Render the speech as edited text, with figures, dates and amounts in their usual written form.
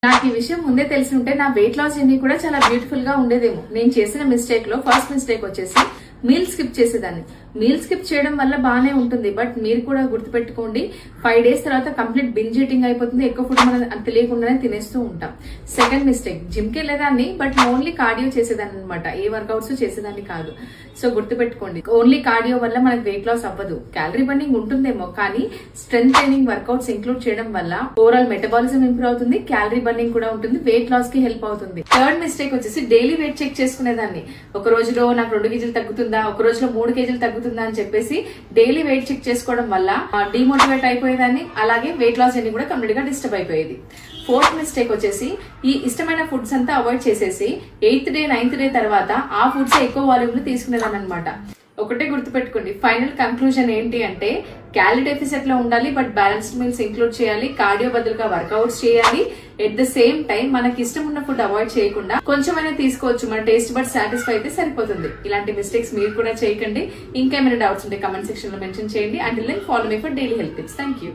నాకు ఈ విషయం ముందే తెలిసి ఉంటే నా వెయిట్ లాస్ జర్నీ కూడా చాలా బ్యూటిఫుల్ గా ఉండేదేమో. నేను చేసిన మిస్టేక్ లో ఫస్ట్ మిస్టేక్ వచ్చేసి మీల్ స్కిప్ చేసేదాన్ని. మీల్ స్కిప్ చేయడం వల్ల బాగానే ఉంటుంది, బట్ మీరు కూడా గుర్తుపెట్టుకోండి 5 days తర్వాత కంప్లీట్ బింజ్ ఈటింగ్ అయిపోతుంది. ఎక్కువ ఫుడ్ మనం తెలియకుండానే తినేస్తూ ఉంటాం. సెకండ్ మిస్టేక్, జిమ్ కి వెళ్ళేదాన్ని బట్ ఓన్లీ కార్డియో చేసేదాన్ని అనమాట, ఏ వర్కౌట్స్ చేసేదాన్ని కాదు. సో గుర్తుపెట్టుకోండి, ఓన్లీ కార్డియో వల్ల మనకు వెయిట్ లాస్ అవ్వదు. క్యాలరీ బర్నింగ్ ఉంటుందేమో, కానీ స్ట్రెంత్ ట్రైనింగ్ వర్కౌట్స్ ఇంక్లూడ్ చేయడం వల్ల ఓవరాల్ మెటబాలిజం ఇంప్రూవ్ అవుతుంది, క్యాలరీ బర్నింగ్ కూడా ఉంటుంది, వెయిట్ లాస్ కి హెల్ప్ అవుతుంది. థర్డ్ మిస్టేక్ వచ్చేసి డైలీ వెయిట్ చెక్ చేసుకునేదాన్ని. ఒక రోజులో నాకు 2 kgs తగ్గుతుందా, ఒక రోజులో 3 kgs తగ్గుతుందా అని చెప్పేసి డైలీ వెయిట్ చెక్ చేసుకోవడం వల్ల డిమోటివేట్ అయిపోయేదాన్ని, అలాగే వెయిట్ లాస్ అన్ని కూడా కంప్లీట్ గా డిస్టర్బ్ అయిపోయేది. ఫోర్త్ మిస్టేక్ వచ్చేసి ఈ ఇష్టమైన ఫుడ్స్ అంతా అవాయిడ్ చేసేసి 8th డే 9th డే తర్వాత ఆ ఫుడ్స్ ఎక్కువ వాల్యూమ్ లో తీసుకునేదాన్ని అనమాట. ఒకటే గుర్తుపెట్టుకోండి, ఫైనల్ కంక్లూజన్ ఏంటి అంటే క్యాలరీ డెఫిసిట్ లో ఉండాలి, బట్ బ్యాలెన్స్డ్ మీల్స్ ఇంక్లూడ్ చేయాలి, కార్డియో బదులుగా వర్కౌట్స్ చేయాలి. ఎట్ ద సేమ్ టైం మనకి ఇష్టం ఉన్న ఫుడ్ అవాయిడ్ చేయకుండా కొంచెమైనా తీసుకోవచ్చు, మన టేస్ట్ బట్ సాటిస్ఫై అయితే సరిపోతుంది. ఇలాంటి మిస్టేక్స్ మీరు కూడా చేయకండి. ఇంకేమైనా డౌట్స్ ఉంటే కమెంట్ సెక్షన్ లో మెన్షన్ చేయండి. And follow me for daily health tips. Thank you.